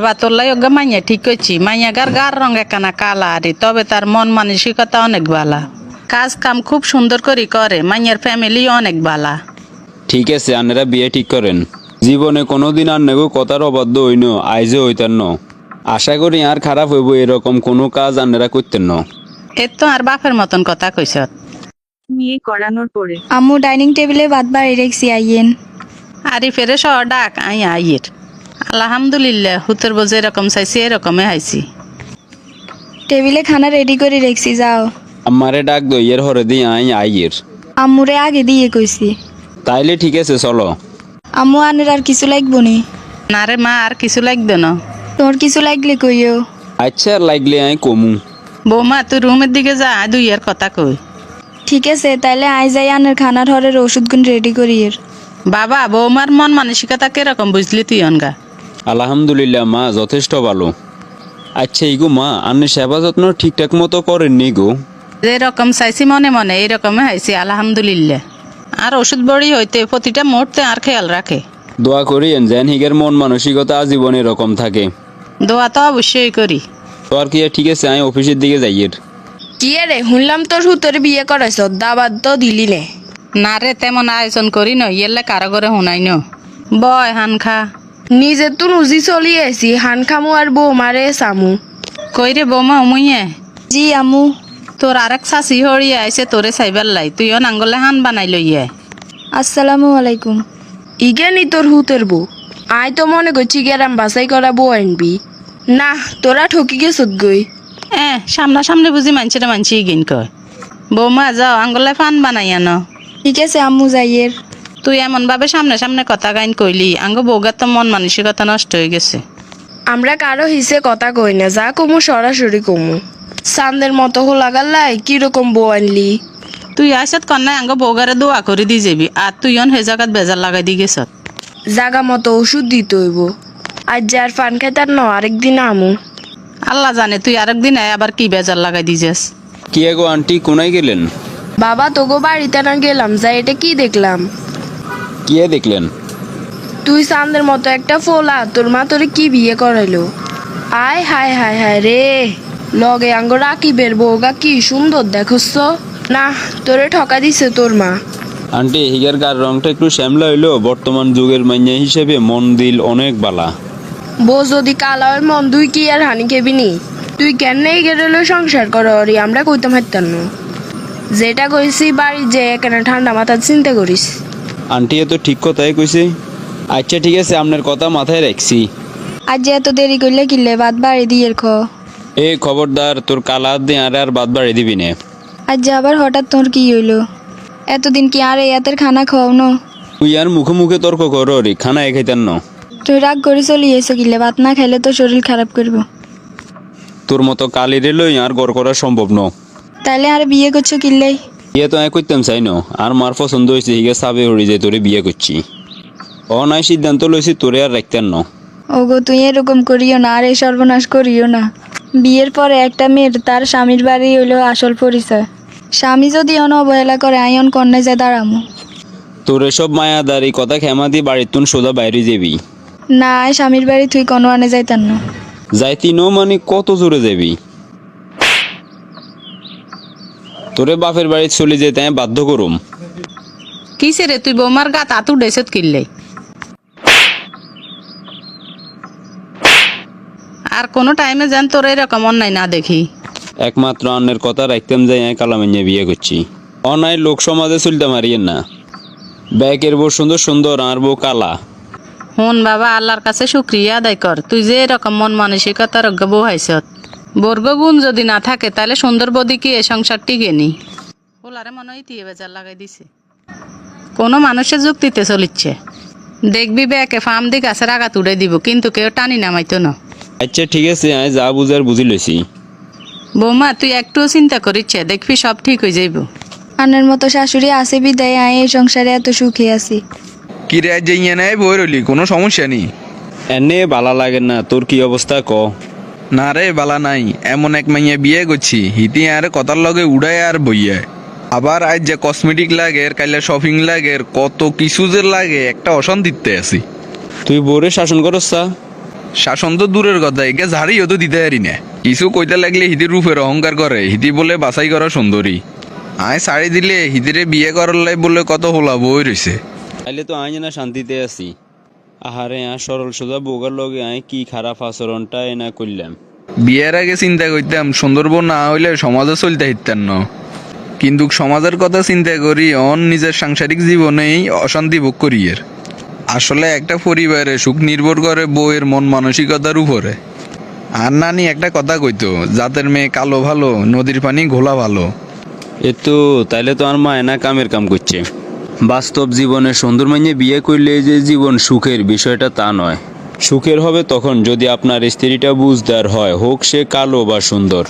বাবা তোর লাই ওগা মাইয়া ঠিক কইছি, মাইয়া গার গার রং একখানা কালা আরে, তবে তার মন মানসিকতা অনেক ভালা। কাজ কাম খুব সুন্দর করে মাইয়ার ফ্যামিলি অনেক ভালা। ঠিক আছে, আনেরা বিয়ে ঠিক করেন। জীবনে কোনোদিন আর নেগো কথার অবাধ্য হইন, আইজে হইতেন ন। আশা করি আর খারাপ হইব এরকম কোনো কাজ আনেরা করতেন ন। এর তো আর বাপের মতন কথা কইস। বিয়ে করানোর পরে আম্মু ডাইনিং টেবিলে ভাত বাড়ি রেখছি, আইয়েন। আরি ফেরে সহ ডাক আই আইয়ের। আলহামদুলিল্লাহ, হুতর বোঝে এরকম চাইছি এরকমে হাইছি। টেবিলে খানা রেডি করে রেখছি, যাও। আমারে ডাক দইয়ের হরে দি আই আইয়ের। আম্মুরে আগে দিয়ে কইছি। তাইলে ঠিক আছে, চলো। আম্মু আনের আর কিছু লাগবো নি? না রে মা, আর কিছু লাগবে না। তোর কিছু লাগলে কইও। আচ্ছা, আর লাগলে আই কমু। বৌমা তুই রুমের দিকে যা, দুইয়ের কথা কই। ঠিক আছে, তাইলে আই যাই আনের খানার হরের ওষুধগুন রেডি করিয়ের। বাবা বৌমার মন মানসিকতা কিরকম বুঝলি তুই অনগা? আলহামদুলিল্লাহ মা, যথেষ্ট ভালো। আচ্ছা ইগো মা, আন্নে সেবা যত্ন ঠিকঠাক মতো করেননি গো? যেরকম চাইছি মনে মনে এইরকমে হাইছি আলহামদুলিল্লাহ। আর ওষুধ বড়ি হইতে প্রতিটা মুহূর্তে আর খেয়াল রাখে। দোয়া করিয়েন যেন হিগের মন মানসিকতা আজীবন এরকম থাকে। দোয়া তো অবশ্যই করি। তো আর কি, ঠিক আছে আমি অফিসের দিকে যাইয়ের। কি রে, শুনলাম তোর হুতোর বিয়ে করাইছ, দাবাত তো দিলি নে। না রে, তেমন আয়োজন করি ন, ইয়েলে কারো করে শুনাই ন। বয় হান খা। নিজে তো রুজি চলি আইছি, হান খামু আর বৌমারে চামু। কই রে বৌমা উমুইয়ে, জি আম্মু। তোর আরেক শাশি হরিয়ে আইছে তোরে চাইবার লাই, তুইও নাঙ্গলে হান বানাই লইয়ে। আসসালামু আলাইকুম। ইগে নি তোর হুতের বউ। আই তো মনে করছি গেরাম বাছাই করা বউ আনবি। না, তোরা ঠকি গেছত গই। সামনাসামনি বুঝি মানছিটা মানছি গিন কয়। বৌমা যাও আঙ্গলে ফান বানাই আনো। ঠিক আছে আম্মু, যাইয়ের। তুই এমন ভাবে সামনে সামনে কথা গাইন কইলি, আঙ্গ বৌগার তো মন মানসিকতা নষ্ট হয়ে গেছে। আমরা কারো হিসে কথা কই না, যা কমু সরাসরি কমু। চান্দের মতো হোলাগার লাই কিরকম বউ আনলি। তুই আইসত কন্যায় আঙ্গ বৌগারে দোয়া করে দি যাবি, আর তুই অন হে জায়গাত বেজার লাগাই দি গেছ। জাগা মতো ওষুধ দিতে হইব। আজ যার ফান খাইতার ন আরেকদিন আমু। আল্লাহ জানে তুই আরেকদিন আবার কি বেজার লাগাই দিছিস। কি গো আন্টি, কোনায় গেলেন? বাবা তোগো বাড়িতে না গেলাম, যা এটা কি দেখলাম। কি দেখলেন? তুই চাঁদের মতো একটা ফোলা, তোর মা তোরে কি বিয়ে করাইলো। আয় হায় হায় হায় রে, লগে আঙ্গ রাকিবের বউগা কি সুন্দর দেখছ না। তোরে ঠকা দিছে তোর মা। আন্টি হিগার গার রংটা একটু শ্যামলা হইলো, বর্তমান যুগের মাইয়া হিসেবে মন দিল অনেক বালা। বউ যদি কালা হয় মন দুই কি আর হানি খেবি নি। তুই কেন এই গেলে সংসার কর রে, আমরা কইতাম হাইতাম না। যেটা কইছি বাড়ি যে কেন ঠান্ডা মাথার চিন্তা করিস। আন্টি এ তো ঠিক কথাই কইছে। আচ্ছা ঠিক আছে, আপনার কথা মাথায় রাখছি। আজ যে এত দেরি করলে কিনলে ভাত বাড়ি দিয়ে খ। এ খবরদার, তোর কালা দিয়ে আর বাদ বাড়ি দিবি না। আজ যে আবার হঠাৎ তোর কি হইলো? এতদিন কি আর এতের খানা খাও ন? তুই আর মুখে মুখে তর্ক কর রে, খানা এ খাইতেন না। তুই রাগ করে চলি এসে কিনলে, ভাত না খাইলে তো শরীর খারাপ করবো। তোর মতো কালি রে লই আর গড় করা সম্ভব ন। তাইলে আর বিয়ে করছো কিনলেই? বিয়ে তো করতাম চাই ন, আর মার পছন্দ হয়েছে হিগে সাবে হরি যায় তোরে বিয়ে করছি। নাই সিদ্ধান্ত লইছি তোরে আর রাখতেন ন। ওগো তুই এরকম করিও না, আর এই সর্বনাশ করিও না। বিয়ের পরে একটা মেয়ের তার স্বামীর বাড়ি হইলো আসল পরিচয়। স্বামী যদি অন অবহেলা করে আইন কন্যা যায় দাঁড়ামো। তোর এসব মায়াদারি কথা খেমা দিয়ে বাড়ির তুন সোজা বাইরে যাবি। না, স্বামীর বাড়ি তুই কোনো আনে যাইতান না। যাইতি ন মানে কত জোরে যাবি? তোরে বাপের বাড়ি চলে যেতে আমি বাধ্য করুম। কিসে রে তুই বৌমার গাত আতু ডেসত কিনলে? আর কোনো টাইমে যেন তোর এরকম অন্যায় না দেখি। একমাত্র অন্যের কথা রাখতাম যাই আমি কালামাইয়া বিয়ে করছি। অনায় লোক সমাজে চলতে মারিয়েন না। ব্যাগের বউ সুন্দর সুন্দর আর বউ কালা। হন বাবা, আল্লাহর কাছে শুক্রিয়া আদায় কর, তুই যে এরকম মন মানসিকতার অজ্ঞ বউ হাইছত। বর্গগুণ যদি না থাকে তাহলে সুন্দর বদি কি এ সংসার টিকে নি। ওলারে মনে হয় তিয়ে বেজার লাগাই দিছে। কোনো মানুষের যুক্তিতে চলিচ্ছে। দেখবি ব্যাকে ফার্ম দিক গাছের আঘাত উড়ে দিব, কিন্তু কেউ টানি নামাইতো না। আচ্ছা ঠিক আছে, আমি যা বুঝার বুঝি লইছি। বৌমা তুই একটুও চিন্তা করিচ্ছে, দেখবি সব ঠিক হয়ে যাইব। আনের মতো শাশুড়ি আছে বিদায় আয় এই সংসারে এত সুখে আছি। কি রে, যে ইয়ে নেয় বই রইলি, কোনো সমস্যা নেই? এনে বালা লাগে না, তোর কি অবস্থা ক? না রে, বালা নাই। এমন এক মাইয়া বিয়ে করছি, হিতি আর কথার লগে উড়ায় আর বইয়ায়। আবার আজ যে কসমেটিক লাগে, কাইলে শপিং লাগে, কত কিছু যে লাগে, একটা অশান্তিতে আছি। তুই বোরে শাসন করস? শাসন তো দূরের কথা, একে ঝাড়িও তো দিতে পারি না। কিছু কইতে লাগলে হিতির রূপের অহংকার করে, হিতি বলে বাছাই করা সুন্দরী। আয় শাড়ি দিলে হিতিরে বিয়ে করার লাই বলে কত হোলা বই রয়েছে। তাইলে তো আই না শান্তিতে আছি। আহারে সরল সোজা বোগার লগে আই কি খারাপ আচরণটা না করলাম। বিয়ের আগে চিন্তা করতাম সুন্দরবন না হইলে সমাজে চলতে হিতেন না, কিন্তু সমাজের কথা চিন্তা করি নিজের সাংসারিক জীবনেই অশান্তি ভোগ করি। এর আসলে একটা পরিবারে সুখ নির্ভর করে বউয়ের মন মানসিকতার উপরে। আর নানি একটা কথা কইতো, জাতের মেয়ে কালো ভালো, নদীর পানি ঘোলা ভালো। তাইলে তো আর মায় না কামের কাম করছে। বাস্তব জীবনে সুন্দর মাইনে বিয়ে করলে যে জীবন সুখের বিষয়টা তা নয়। সুখের হবে তখন যদি আপনার স্ত্রীটা বুঝদার হয়, হোক সে কালো বা সুন্দর।